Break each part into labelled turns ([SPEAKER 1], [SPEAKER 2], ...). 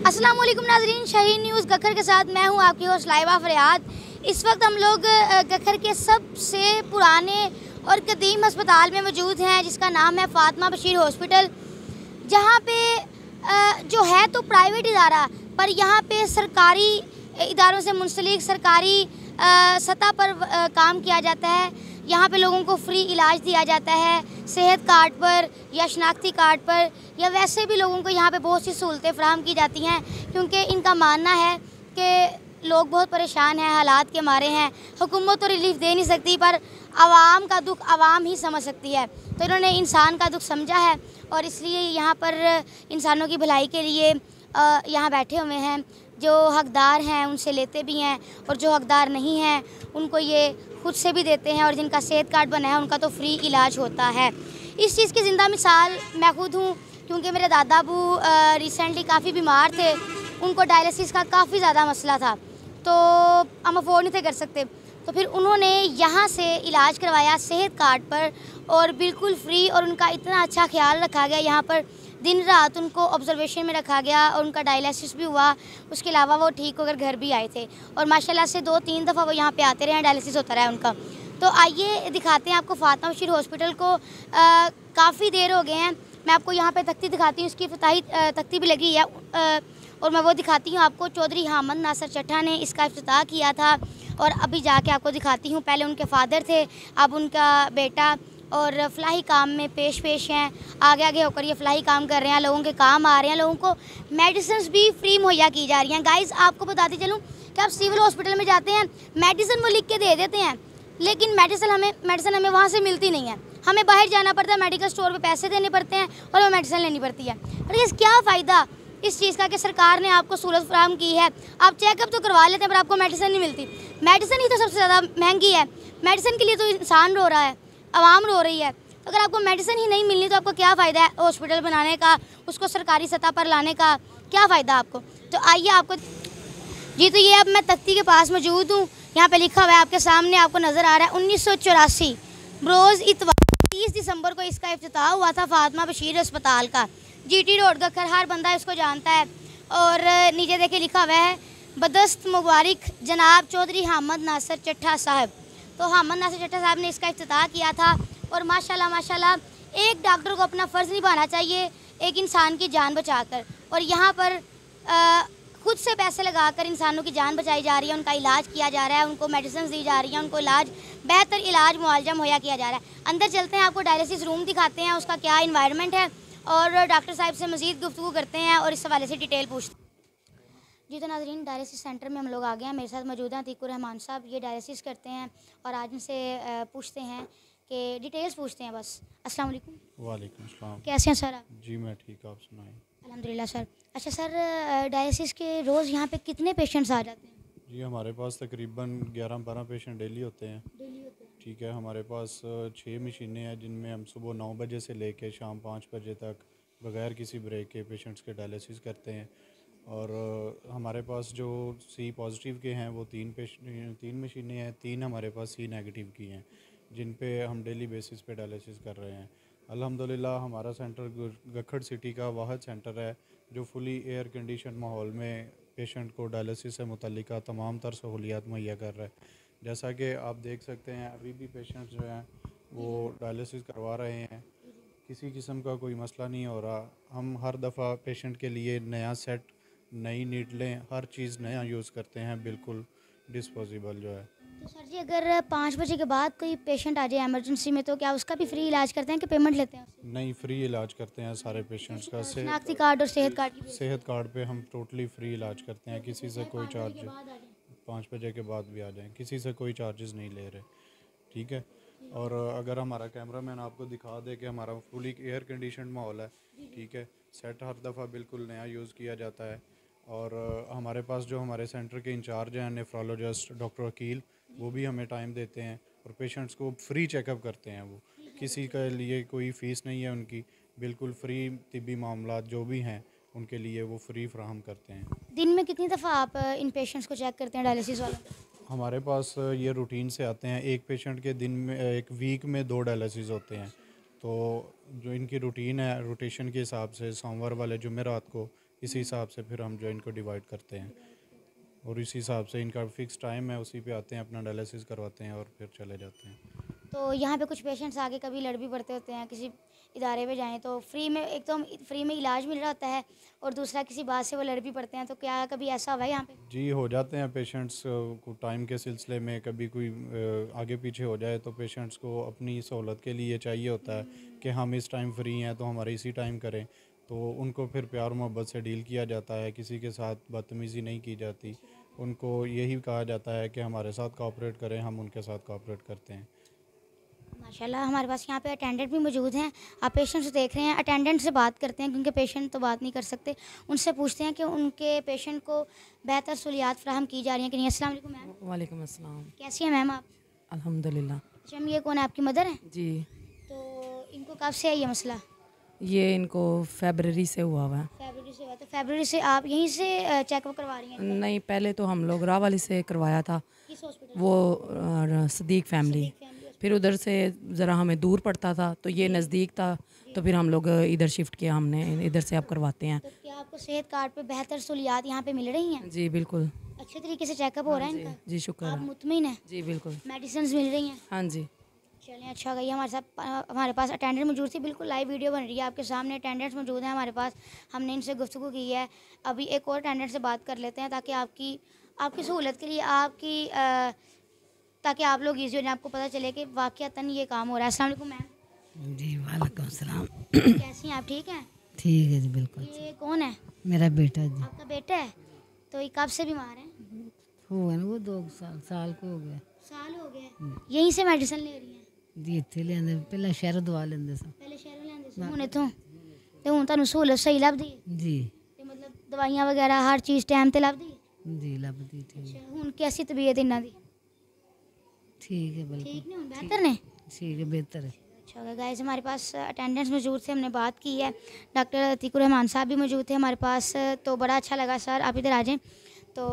[SPEAKER 1] अस्सलाम वालेकुम नाज़रीन, शाहीन न्यूज़ गखर के साथ मैं हूं आपकी होस्ट लाइबा फरियाद। इस वक्त हम लोग गखर के सबसे पुराने और कदीम अस्पताल में मौजूद हैं, जिसका नाम है फातिमा बशीर हॉस्पिटल। जहां पे जो है तो प्राइवेट इदारा, पर यहाँ पे सरकारी इदारों से मुंसलिक सरकारी सतह पर काम किया जाता है। यहाँ पे लोगों को फ्री इलाज दिया जाता है, सेहत कार्ड पर या शनाख्ती कार्ड पर, या वैसे भी लोगों को यहाँ पे बहुत सी सहूलतें फ़राहम की जाती हैं, क्योंकि इनका मानना है कि लोग बहुत परेशान हैं, हालात के मारे हैं। हुकूमत तो रिलीफ दे नहीं सकती, पर आवाम का दुख आवाम ही समझ सकती है। तो इन्होंने इंसान का दुख समझा है और इसलिए यहाँ पर इंसानों की भलाई के लिए यहाँ बैठे हुए हैं। जो हकदार हैं उनसे लेते भी हैं, और जो हकदार नहीं हैं उनको ये खुद से भी देते हैं, और जिनका सेहत कार्ड बना है उनका तो फ्री इलाज होता है। इस चीज़ की ज़िंदा मिसाल मैं खुद हूँ, क्योंकि मेरे दादा अबू रिसेंटली काफ़ी बीमार थे। उनको डायलिसिस का काफ़ी ज़्यादा मसला था, तो हम अफोर्ड नहीं थे कर सकते। तो फिर उन्होंने यहाँ से इलाज करवाया सेहत कार्ड पर, और बिल्कुल फ्री, और उनका इतना अच्छा ख्याल रखा गया। यहाँ पर दिन रात उनको ऑब्जर्वेशन में रखा गया और उनका डायलिसिस भी हुआ। उसके अलावा वो ठीक होकर घर भी आए थे, और माशाल्लाह से 2-3 दफ़ा वो यहाँ पे आते रहे, डायलिसिस होता रहा उनका। तो आइए दिखाते हैं आपको फातिमा बशीर हॉस्पिटल को। काफ़ी देर हो गए हैं। मैं आपको यहाँ पे तख्ती दिखाती हूँ, उसकी इफ्तिताही तख्ती भी लगी है, और मैं वो दिखाती हूँ आपको। चौधरी हामिद नासिर चट्टा ने इसका इफ्तिताह किया था, और अभी जाके आपको दिखाती हूँ। पहले उनके फादर थे, अब उनका बेटा, और फलाही काम में पेश हैं। आगे आगे होकर ये फलाही काम कर रहे हैं, लोगों के काम आ रहे हैं, लोगों को मेडिसिन भी फ्री मुहैया की जा रही हैं। गाइस, आपको बताती चलूँ कि आप सिविल हॉस्पिटल में जाते हैं, मेडिसिन वो लिख के दे देते हैं, लेकिन मेडिसिन हमें वहाँ से मिलती नहीं है। हमें बाहर जाना पड़ता है, मेडिकल स्टोर पे पैसे देने पड़ते हैं, और वो मेडिसिन लेनी पड़ती है। पर इस क्या फ़ायदा इस चीज़ का कि सरकार ने आपको सहूलत फराहम की है, आप चेकअप तो करवा लेते हैं, पर आपको मेडिसिन नहीं मिलती। मेडिसिन ही तो सबसे ज़्यादा महंगी है। मेडिसिन के लिए तो इंसान रो रहा है, आवाम रो रही है। तो अगर आपको मेडिसिन ही नहीं मिलनी, तो आपको क्या फ़ायदा है हॉस्पिटल बनाने का, उसको सरकारी सतह पर लाने का, क्या फ़ायदा आपको? तो आइए आपको जी, तो ये अब मैं तख्ती के पास मौजूद हूँ। यहाँ पे लिखा हुआ है आपके सामने, आपको नज़र आ रहा है 1984 बरोज़ इतवार 30 दिसंबर को इसका इफ्तिताह हुआ था फातिमा बशीर अस्पताल का। GT रोड गखर, हर बंदा इसको जानता है। और नीचे देखिए लिखा हुआ है बदस्त मुबारक जनाब चौधरी हामिद नासिर चट्टा साहब। तो हामिद नासिर चट्टा साहब ने इसका इफ्तिताह किया था, और माशाल्लाह माशाल्लाह एक डॉक्टर को अपना फ़र्ज़ निभाना चाहिए एक इंसान की जान बचाकर, और यहाँ पर खुद से पैसे लगाकर इंसानों की जान बचाई जा रही है, उनका इलाज किया जा रहा है, उनको मेडिसिन दी जा रही है, उनको बेहतर इलाज मुआवजा मुहैया किया जा रहा है। अंदर चलते हैं, आपको डायलिसिस रूम दिखाते हैं, उसका क्या इन्वायरमेंट है, और डॉक्टर साहब से मज़ीद गुफ्तगू करते हैं और इस हवाले से डिटेल पूछते हैं। जी, तो नाज़रीन, डायलिसिस सेंटर में हम लोग आ गए हैं। मेरे साथ मौजूद हैं अतीकुर रहमान साहब, ये डायलिसिस करते हैं, और आज इनसे पूछते हैं कि डिटेल्स पूछते हैं बस। अस्सलाम वालेकुम।
[SPEAKER 2] वालेकुम अस्सलाम।
[SPEAKER 1] कैसे हैं सर आप?
[SPEAKER 2] जी मैं ठीक, आप सुनाएं।
[SPEAKER 1] अल्हम्दुलिल्लाह सर। अच्छा सर, डायलिसिस के रोज़ यहाँ पे कितने पेशेंट्स आ जाते हैं?
[SPEAKER 2] जी हमारे पास तकरीबन 11-12 पेशेंट डेली होते हैं।
[SPEAKER 1] डेली होते हैं।
[SPEAKER 2] ठीक है, हमारे पास 6 मशीनें हैं, जिनमें हम सुबह 9 बजे से लेकर शाम 5 बजे तक बग़ैर किसी ब्रेक के पेशेंट्स के डायलिसिस करते हैं। और हमारे पास जो सी पॉजिटिव के हैं वो 3 मशीनें हैं, 3 हमारे पास सी नेगेटिव की हैं, जिन पे हम डेली बेसिस पे डायलिसिस कर रहे हैं। अल्हम्दुलिल्लाह हमारा सेंटर गखड़ सिटी का वाहिद सेंटर है जो फुली एयर कंडीशन माहौल में पेशेंट को डायलिसिस से मुतल्लिका तमाम तर सहूलियात मुहैया कर रहा है। जैसा कि आप देख सकते हैं, अभी भी पेशेंट्स जो हैं वो डायलिसिस करवा रहे हैं, किसी किस्म का कोई मसला नहीं हो रहा। हम हर दफ़ा पेशेंट के लिए नया सेट, नई नीडलें, हर चीज़ नया यूज़ करते हैं, बिल्कुल डिस्पोजेबल जो है।
[SPEAKER 1] तो सर जी, अगर 5 बजे के बाद कोई पेशेंट आ जाए इमरजेंसी में, तो क्या उसका भी फ्री इलाज करते हैं कि पेमेंट लेते हैं उससे?
[SPEAKER 2] नहीं, फ्री इलाज करते हैं सारे पेशेंट्स का।
[SPEAKER 1] शनाख्ती कार्ड और सेहत कार्ड की
[SPEAKER 2] सेहत कार्ड पे हम टोटली फ्री इलाज करते हैं, किसी से कोई चार्ज 5 बजे के बाद भी आ जाएं, किसी से कोई चार्जेस नहीं ले रहे। ठीक है। और अगर हमारा कैमरामैन आपको दिखा दे कि हमारा फुली एयर कंडीशन माहौल है। ठीक है, सेट हर दफ़ा बिल्कुल नया यूज़ किया जाता है। और हमारे पास जो हमारे सेंटर के इंचार्ज हैं नेफ्रोलॉजिस्ट डॉक्टर वकील, वो भी हमें टाइम देते हैं और पेशेंट्स को फ्री चेकअप करते हैं। वो किसी के लिए कोई फ़ीस नहीं है उनकी, बिल्कुल फ्री तिब्बी मामलात जो भी हैं उनके लिए वो फ्री फ्राहम करते हैं।
[SPEAKER 1] दिन में कितनी दफ़ा आप इन पेशेंट्स को चेक करते हैं डायलिसिस वालों?
[SPEAKER 2] हमारे पास ये रूटीन से आते हैं, एक पेशेंट के दिन में, एक वीक में 2 डायलिसिस होते हैं। तो जो इनकी रूटीन है, रोटेशन के हिसाब से सोमवार वाले जुमेरात को इसी हिसाब से फिर हम जो इनको डिवाइड करते हैं और इसी हिसाब से इनका फ़िक्स टाइम है, उसी पे आते हैं, अपना डायलिसिस करवाते हैं और फिर चले जाते हैं।
[SPEAKER 1] तो यहाँ पे कुछ पेशेंट्स आगे कभी लड़ भी पड़ते होते हैं, किसी इदारे में जाएं तो फ्री में, एक तो फ्री में इलाज मिल रहा होता है और दूसरा किसी बात से वो लड़ भी पड़ते हैं, तो क्या कभी ऐसा हुआ है यहाँ पे?
[SPEAKER 2] जी हो जाते हैं पेशेंट्स को टाइम के सिलसिले में, कभी कोई आगे पीछे हो जाए तो पेशेंट्स को अपनी सहूलत के लिए चाहिए होता है कि हम इस टाइम फ्री हैं तो हमारे इसी टाइम करें, तो उनको फिर प्यार मोहब्बत से डील किया जाता है, किसी के साथ बदतमीज़ी नहीं की जाती, उनको यही कहा जाता है कि हमारे साथ कोऑपरेट करें, हम उनके साथ कोऑपरेट करते हैं।
[SPEAKER 1] माशाल्लाह हमारे पास यहाँ पे अटेंडेंट भी मौजूद हैं। आप पेशेंट से देख रहे हैं, अटेंडेंट से बात करते हैं क्योंकि पेशेंट तो बात नहीं कर सकते। उनसे पूछते हैं कि उनके पेशेंट को बेहतर सहूलियात फ़राहम की जा रही हैं कि नहीं। अस्सलाम वालेकुम मैम।
[SPEAKER 3] वालेकुम अस्सलाम।
[SPEAKER 1] कैसी हैं मैम आप?
[SPEAKER 3] अल्हम्दुलिल्लाह।
[SPEAKER 1] अच्छा मैम, ये कौन है, आपकी मदर हैं?
[SPEAKER 3] जी,
[SPEAKER 1] तो इनको कब से है ये मसला?
[SPEAKER 3] ये इनको फरवरी से हुआ हुआ है।
[SPEAKER 1] फरवरी से हुआ। तो फरवरी से आप यहीं से चेकअप करवा रही हैं?
[SPEAKER 3] नहीं, पहले तो हम लोग राहवाली से करवाया था,
[SPEAKER 1] किस हॉस्पिटल?
[SPEAKER 3] वो सदीक फैमिली। फिर उधर से ज़रा हमें दूर पड़ता था तो ये नज़दीक था, तो फिर हम लोग इधर शिफ्ट किया हमने, इधर से आप करवाते हैं।
[SPEAKER 1] तो क्या आपको सेहत कार्ड पे बेहतर सहूलियात यहाँ पे मिल रही हैं?
[SPEAKER 3] जी बिल्कुल।
[SPEAKER 1] अच्छे तरीके से चेकअप हो रहा है इनका?
[SPEAKER 3] जी शुक्र
[SPEAKER 1] आप
[SPEAKER 3] है।
[SPEAKER 1] मुतमिन हैं?
[SPEAKER 3] जी बिल्कुल।
[SPEAKER 1] मेडिसिन मिल रही हैं?
[SPEAKER 3] हाँ जी।
[SPEAKER 1] चलिए अच्छा गई। हमारे पास अटेंडेंट मौजूद थी, बिल्कुल लाइव वीडियो बन रही है आपके सामने। अटेंडेंट्स मौजूद हैं हमारे पास, हमने इनसे गुफ्तगू की है। अभी एक और अटेंडेंट से बात कर लेते हैं ताकि आपकी सहूलत के लिए ताकि आप लोग ईजी हो जाए, आपको पता चले कि वाक़यातन ये काम हो रहा है। अस्सलाम वालेकुम मैम।
[SPEAKER 4] जी वालेकुम सलाम।
[SPEAKER 1] कैसी हैं आप? ठीक हैं?
[SPEAKER 4] ठीक है जी बिल्कुल।
[SPEAKER 1] ये कौन है?
[SPEAKER 4] मेरा बेटा जी।
[SPEAKER 1] आपका बेटा है? तो ये कब से बीमार है?
[SPEAKER 4] हो गए ना वो 2 साल को हो गया
[SPEAKER 1] साल हो गए। यहीं से मेडिसिन ले रही हैं?
[SPEAKER 4] जी इत्थे लेंदे, पहले शहर दवा लेंदे सन।
[SPEAKER 1] पहले शहरों लेंदे सी, हुण इत्थों ते हुण तुहानूं सहूलत सही लभदी है?
[SPEAKER 4] जी
[SPEAKER 1] ते मतलब दवाइयां वगैरह हर चीज़ टाइम ते लभदी है?
[SPEAKER 4] जी लभदी ठीक।
[SPEAKER 1] अच्छा, हुण कैसी तबीयत इन्हां दी?
[SPEAKER 4] ठीक है बिल्कुल
[SPEAKER 1] ठीक ने, हुण बेहतर ने?
[SPEAKER 4] ठीक है बेहतर है।
[SPEAKER 1] अच्छा गाइस, हमारे पास अटेंडेंट्स मौजूद थे, हमने बात की है। डॉक्टर अतीकुर रहमान साहब भी मौजूद थे हमारे पास, तो बड़ा अच्छा लगा। सर आप इधर आ जाएं। तो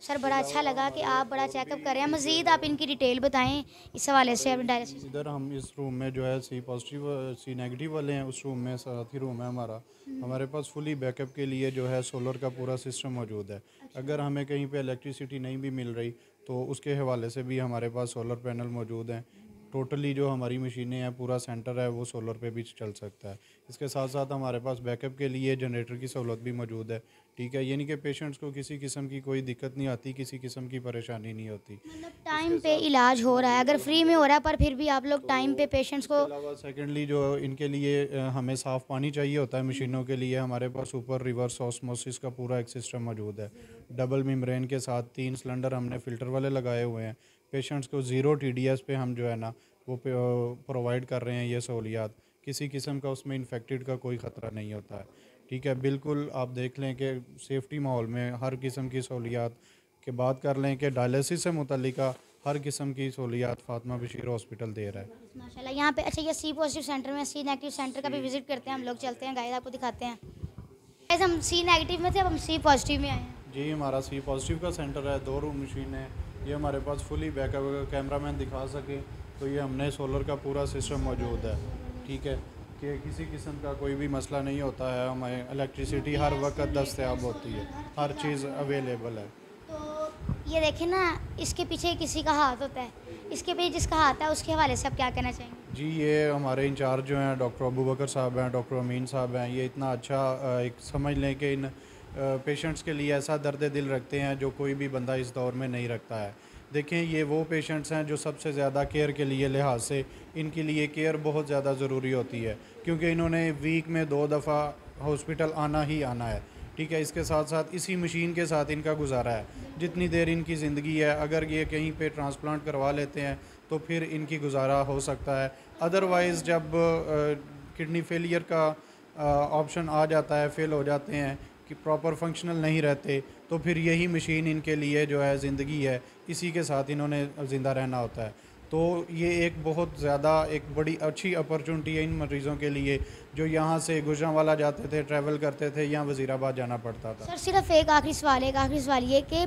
[SPEAKER 1] सर बड़ा अच्छा लगा कि आप बड़ा चेकअप कर रहे हैं। मज़ीद आप इनकी डिटेल बताएं इस हवाले से अपने डायलिसिस।
[SPEAKER 2] इधर हम इस रूम में जो है सी पॉजिटिव सी नेगेटिव वाले हैं, उस रूम में साथ ही रूम है हमारा। हमारे पास फुली बैकअप के लिए जो है सोलर का पूरा सिस्टम मौजूद है। अगर हमें कहीं पे इलेक्ट्रिसिटी नहीं भी मिल रही तो उसके हवाले से भी हमारे पास सोलर पैनल मौजूद हैं। टोटली जो हमारी मशीनें हैं, पूरा सेंटर है वो सोलर पे भी चल सकता है। इसके साथ साथ हमारे पास बैकअप के लिए जनरेटर की सहूलत भी मौजूद है। ठीक है, यानी कि पेशेंट्स को किसी किस्म की कोई दिक्कत नहीं आती, किसी किस्म की परेशानी नहीं होती।
[SPEAKER 1] मतलब टाइम पे इलाज हो रहा है, अगर फ्री में हो रहा है पर फिर भी आप लोग टाइम पे पेशेंट्स को।
[SPEAKER 2] इसके अलावा सेकेंडली जो इनके लिए हमें साफ़ पानी चाहिए होता है मशीनों के लिए, हमारे पास ऊपर रिवर्स ऑस्मोसिस का पूरा एक सिस्टम मौजूद है। डबल मेम्ब्रेन के साथ 3 सिलेंडर हमने फ़िल्टर वाले लगाए हुए हैं। पेशेंट्स को 0 TDS पे हम जो है ना वो प्रोवाइड कर रहे हैं ये सहूलियात। किसी किस्म का उसमें इन्फेक्टेड का कोई ख़तरा नहीं होता है। ठीक है, बिल्कुल आप देख लें कि सेफ्टी माहौल में हर किस्म की सहूलियात के बात कर लें कि डायलिसिस से मुतल्लिका हर किस्म की सहूलियात फातिमा बशीर हॉस्पिटल दे रहा है।
[SPEAKER 1] माशाल्लाह यहाँ पे। अच्छा, ये सी पॉजिटिव सेंटर में, सी नेगेटिव सेंटर का भी विजिट करते हैं हम लोग। चलते हैं गाइस, आपको दिखाते हैं। गाइस हम सी नेगेटिव में थे, अब हम सी पॉजिटिव में आए हैं।
[SPEAKER 2] जी, हमारा सी पॉजिटिव का सेंटर है, 2 रूम मशीन है। ये हमारे पास फुली बैकअप, अगर कैमरामैन दिखा सके तो ये हमने सोलर का पूरा सिस्टम मौजूद है। ठीक है, कि किसी किस्म का कोई भी मसला नहीं होता है। हमें इलेक्ट्रिसिटी हर वक्त दस्तयाब होती है, हर चीज़ अवेलेबल है।
[SPEAKER 1] तो ये देखें ना, इसके पीछे किसी का हाथ होता है, इसके पीछे जिसका हाथ है उसके हवाले से आप क्या कहना चाहेंगे?
[SPEAKER 2] जी, ये हमारे इंचार्ज जो हैं डॉक्टर अबू बकर साहब हैं, डॉक्टर अमीन साहब हैं। ये इतना अच्छा एक समझ लें कि इन पेशेंट्स के लिए ऐसा दर्द दिल रखते हैं जो कोई भी बंदा इस दौर में नहीं रखता है। देखें, ये वो पेशेंट्स हैं जो सबसे ज़्यादा केयर के लिए लिहाज से इनके लिए केयर बहुत ज़्यादा ज़रूरी होती है, क्योंकि इन्होंने वीक में 2 दफ़ा हॉस्पिटल आना ही आना है। ठीक है, इसके साथ साथ इसी मशीन के साथ इनका गुजारा है। जितनी देर इनकी ज़िंदगी है, अगर ये कहीं पे ट्रांसप्लांट करवा लेते हैं तो फिर इनकी गुजारा हो सकता है। अदरवाइज़ जब किडनी फेलियर का ऑप्शन आ जाता है, फेल हो जाते हैं कि प्रॉपर फंक्शनल नहीं रहते, तो फिर यही मशीन इनके लिए जो है ज़िंदगी है, इसी के साथ इन्होंने ज़िंदा रहना होता है। तो ये एक बहुत ज़्यादा एक बड़ी अच्छी अपॉर्चुनिटी है इन मरीज़ों के लिए जो यहाँ से गुजरांवाला जाते थे, ट्रैवल करते थे, या वज़ीराबाद जाना पड़ता था।
[SPEAKER 1] सर सिर्फ एक आखिरी सवाल ये कि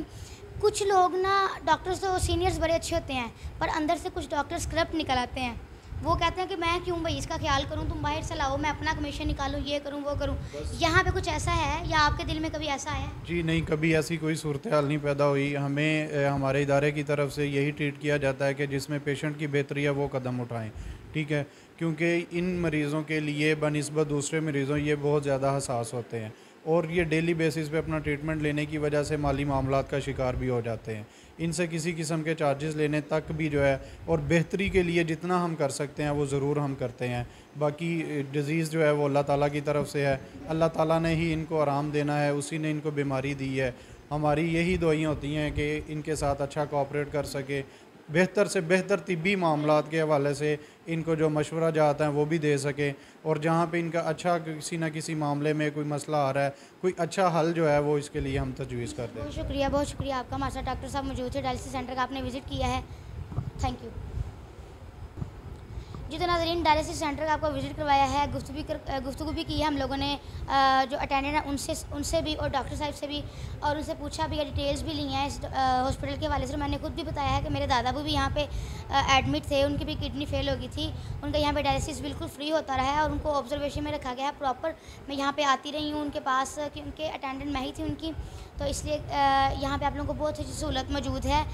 [SPEAKER 1] कुछ लोग ना, डॉक्टर्स तो सीनियर्स बड़े अच्छे होते हैं पर अंदर से कुछ डॉक्टर्स करप्ट निकल आते हैं। वो कहते हैं कि मैं क्यों भाई इसका ख्याल करूं, तुम बाहर से लाओ, मैं अपना कमीशन निकालूं, ये करूं वो करूं। यहाँ पे कुछ ऐसा है या आपके दिल में कभी ऐसा आया?
[SPEAKER 2] जी नहीं, कभी ऐसी कोई सूरत हाल नहीं पैदा हुई। हमें हमारे इदारे की तरफ से यही ट्रीट किया जाता है कि जिसमें पेशेंट की बेहतरी है वो कदम उठाएं, ठीक है, क्योंकि इन मरीज़ों के लिए बनिस्बत दूसरे मरीज़ों ये बहुत ज़्यादा हसास होते हैं और ये डेली बेसिस पे अपना ट्रीटमेंट लेने की वजह से माली मामलात का शिकार भी हो जाते हैं। इनसे किसी किस्म के चार्जेस लेने तक भी जो है, और बेहतरी के लिए जितना हम कर सकते हैं वो ज़रूर हम करते हैं। बाकी डिज़ीज़ जो है वो अल्लाह ताला की तरफ से है, अल्लाह ताला ने ही इनको आराम देना है, उसी ने इनको बीमारी दी है। हमारी यही दुआएं होती हैं कि इनके साथ अच्छा कोऑपरेट कर सके, बेहतर से बेहतर तिब्बी मामलात के हवाले से इनको जो मशवरा चाहते हैं वो भी दे सके, और जहाँ पे इनका अच्छा किसी न किसी मामले में कोई मसला आ रहा है, कोई अच्छा हल जो है वो इसके लिए हम तजवीज़ कर दें।
[SPEAKER 1] बहुत शुक्रिया आपका। हमारे साथ डॉक्टर साहब मौजूद थे, डायलिसिस सेंटर का आपने विज़िट किया है, थैंक यू जी। तो नाज़रीन, डायलिसिस सेंटर का आपको विज़िट करवाया है, गुफ्तगू भी की है हम लोगों ने जो अटेंडेंट हैं उनसे भी और डॉक्टर साहब से भी, और उनसे पूछा भी है, डिटेल्स भी ली हैं इस हॉस्पिटल के हवाले से। मैंने खुद भी बताया है कि मेरे दादाबू भी यहाँ पे एडमिट थे, उनकी भी किडनी फेल हो गई थी, उनका यहाँ पे डायलिसिस बिल्कुल फ्री होता रहा है और उनको ऑब्जर्वेशन में रखा गया है प्रॉपर। मैं यहाँ पे आती रही हूँ उनके पास, क्योंकि अटेंडेंट मैं ही थी उनकी, तो इसलिए यहाँ पे आप लोगों को बहुत अच्छी सहूलत मौजूद है।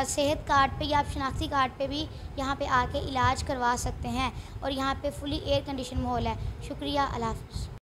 [SPEAKER 1] सेहत कार्ड पे या आप शनाख्ती कार्ड पे भी यहाँ पे आके इलाज करवा सकते हैं, और यहाँ पे फुली एयर कंडीशन माहौल है। शुक्रिया, अल्लाह हाफ़िज़।